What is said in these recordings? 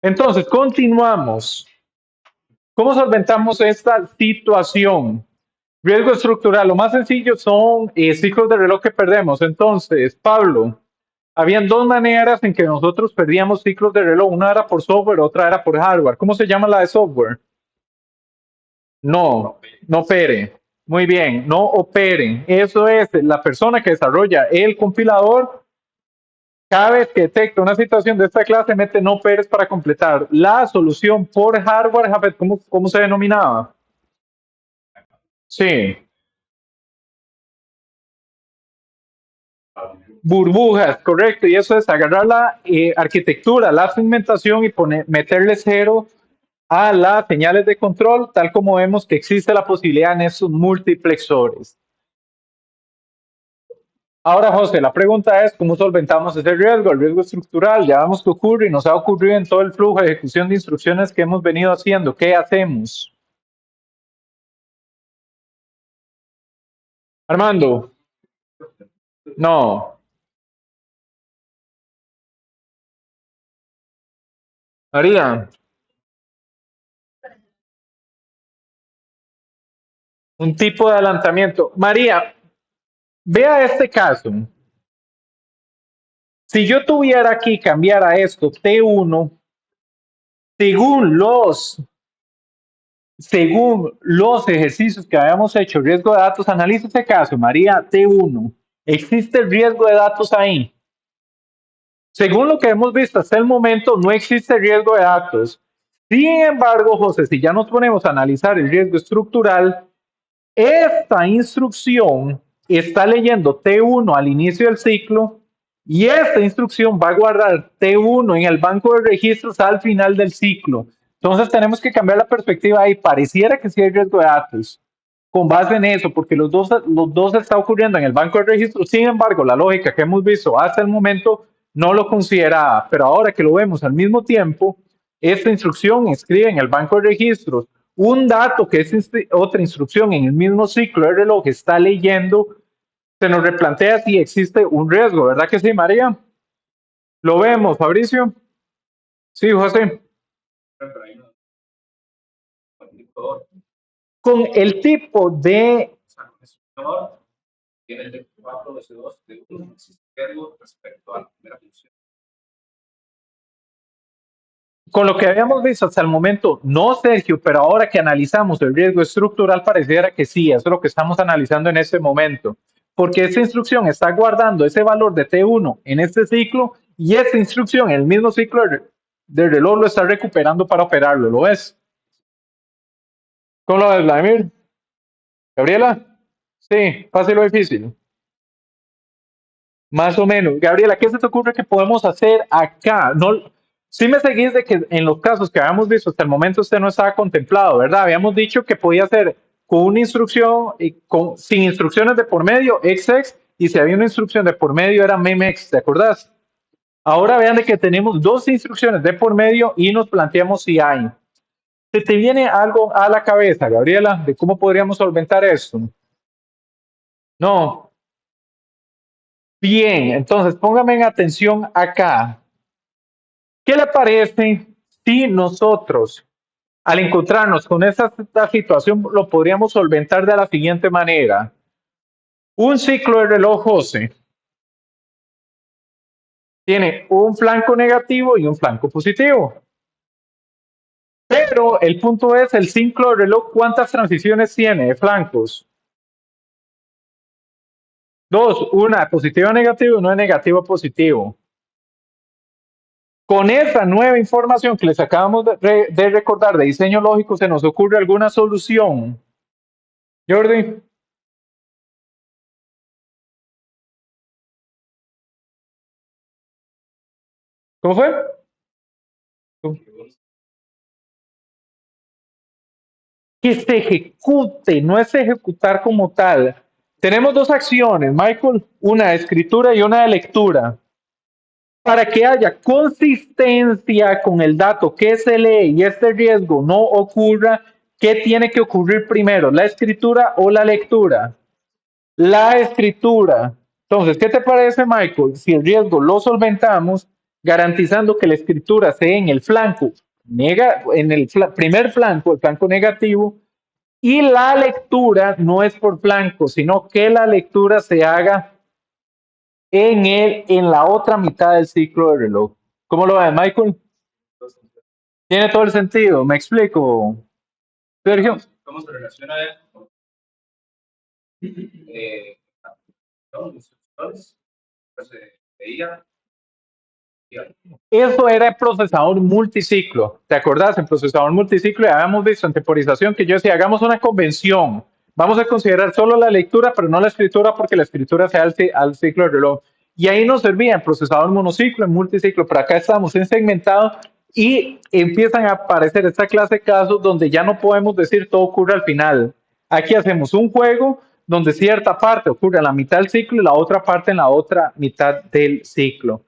Entonces, continuamos. ¿Cómo solventamos esta situación? Riesgo estructural. Lo más sencillo son ciclos de reloj que perdemos. Entonces, Pablo, habían dos maneras en que nosotros perdíamos ciclos de reloj. Una era por software, otra era por hardware. ¿Cómo se llama la de software? No, no opere. Muy bien, no operen. Eso es la persona que desarrolla el compilador. Cada vez que detecta una situación de esta clase, mete no operes para completar. La solución por hardware, Jafet, ¿cómo se denominaba? Sí, burbujas, correcto. Y eso es agarrar la arquitectura, la segmentación y meterle cero a las señales de control, tal como vemos que existe la posibilidad en esos multiplexores. Ahora, José, la pregunta es, ¿cómo solventamos ese riesgo? El riesgo estructural, ya vemos que ocurre y nos ha ocurrido en todo el flujo de ejecución de instrucciones que hemos venido haciendo. ¿Qué hacemos? Armando, no. María, un tipo de adelantamiento. María, vea este caso. Si yo tuviera aquí cambiar a esto T1, según los ejercicios que habíamos hecho, riesgo de datos, analiza este caso, María T1. ¿Existe el riesgo de datos ahí? Según lo que hemos visto hasta el momento, no existe riesgo de datos. Sin embargo, José, si ya nos ponemos a analizar el riesgo estructural, esta instrucción está leyendo T1 al inicio del ciclo y esta instrucción va a guardar T1 en el banco de registros al final del ciclo. Entonces tenemos que cambiar la perspectiva ahí. Pareciera que sí hay riesgo de datos con base en eso, porque los dos está ocurriendo en el banco de registros. Sin embargo, la lógica que hemos visto hasta el momento no lo consideraba, pero ahora que lo vemos al mismo tiempo, esta instrucción escribe en el banco de registros un dato que es otra instrucción en el mismo ciclo de reloj está leyendo, se nos replantea si existe un riesgo, ¿verdad que sí, María? Lo vemos, Fabricio. Sí, José. Con el tipo de con lo que habíamos visto hasta el momento, no, Sergio, pero ahora que analizamos el riesgo estructural, pareciera que sí, eso es lo que estamos analizando en este momento, porque esta instrucción está guardando ese valor de T1 en este ciclo y esta instrucción en el mismo ciclo del reloj lo está recuperando para operarlo, ¿lo ves? ¿Cómo lo ves, Vladimir? ¿Gabriela? Sí, fácil o difícil. Más o menos. Gabriela, ¿qué se te ocurre que podemos hacer acá? No, sí me seguís de que en los casos que habíamos visto hasta el momento usted no estaba contemplado, ¿verdad? Habíamos dicho que podía hacer con una instrucción y sin instrucciones de por medio, XX, y si había una instrucción de por medio era MEMEX, ¿te acordás? Ahora vean de que tenemos dos instrucciones de por medio y nos planteamos si hay. ¿Se te viene algo a la cabeza, Gabriela, de cómo podríamos solventar esto? No. Bien, entonces póngame en atención acá. ¿Qué le parece si nosotros, al encontrarnos con esta situación, lo podríamos solventar de la siguiente manera? Un ciclo de reloj, José, tiene un flanco negativo y un flanco positivo. Pero el punto es, el ciclo de reloj, ¿cuántas transiciones tiene de flancos? Dos, una positiva negativa y una negativa positivo. Con esta nueva información que les acabamos de recordar de diseño lógico, ¿se nos ocurre alguna solución? Jordi, ¿cómo fue? Que se ejecute, no es ejecutar como tal. Tenemos dos acciones, Michael, una de escritura y una de lectura. Para que haya consistencia con el dato que se lee y este riesgo no ocurra, ¿qué tiene que ocurrir primero, la escritura o la lectura? La escritura. Entonces, ¿qué te parece, Michael? Si el riesgo lo solventamos garantizando que la escritura sea en el flanco, en el primer flanco, el flanco negativo, y la lectura no es por flanco, sino que la lectura se haga en la otra mitad del ciclo del reloj. ¿Cómo lo ves, Michael? Tiene todo el sentido. ¿Me explico, Sergio? ¿Cómo se relaciona esto? Pues, veía. Eso era el procesador multiciclo. ¿Te acordás? El procesador multiciclo, ya habíamos visto en temporización que yo decía, hagamos una convención. Vamos a considerar solo la lectura, pero no la escritura, porque la escritura sea al ciclo del reloj. Y ahí nos servía el procesador monociclo, el multiciclo, pero acá estamos en segmentado y empiezan a aparecer esta clase de casos donde ya no podemos decir todo ocurre al final. Aquí hacemos un juego donde cierta parte ocurre en la mitad del ciclo y la otra parte en la otra mitad del ciclo.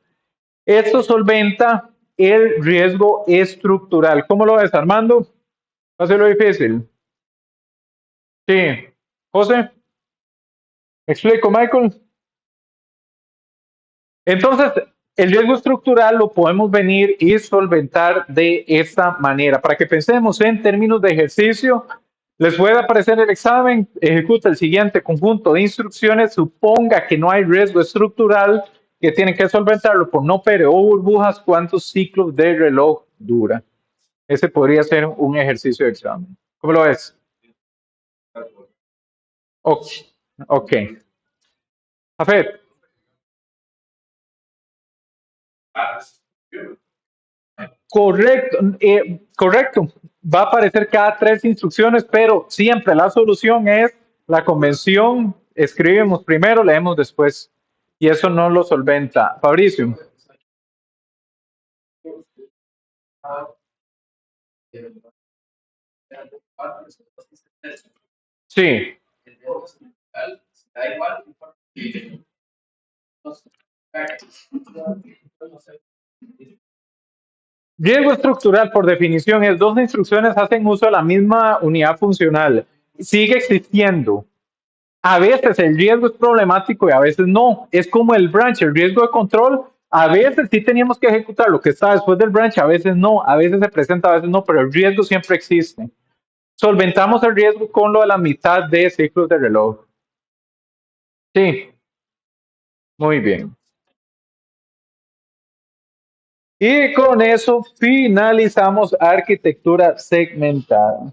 Esto solventa el riesgo estructural. ¿Cómo lo ves, Armando? Hace lo difícil. Sí. José, explico, Michael. Entonces, el riesgo estructural lo podemos venir y solventar de esta manera. Para que pensemos en términos de ejercicio, les puede aparecer el examen, ejecuta el siguiente conjunto de instrucciones, suponga que no hay riesgo estructural, que tienen que solventarlo por no perder o burbujas, cuántos ciclos de reloj dura. Ese podría ser un ejercicio de examen. ¿Cómo lo ves? Ok. Okay. Jafet. Correcto, correcto. Va a aparecer cada 3 instrucciones, pero siempre la solución es la convención. Escribimos primero, leemos después. Y eso no lo solventa. Fabricio. Sí. Riesgo estructural, por definición, es 2 instrucciones hacen uso de la misma unidad funcional. Sigue existiendo. A veces el riesgo es problemático y a veces no. Es como el branch, el riesgo de control. A veces sí teníamos que ejecutar lo que está después del branch, a veces no. A veces se presenta, a veces no, pero el riesgo siempre existe. Solventamos el riesgo con lo de la mitad de ciclos de reloj. Sí, muy bien. Y con eso finalizamos arquitectura segmentada.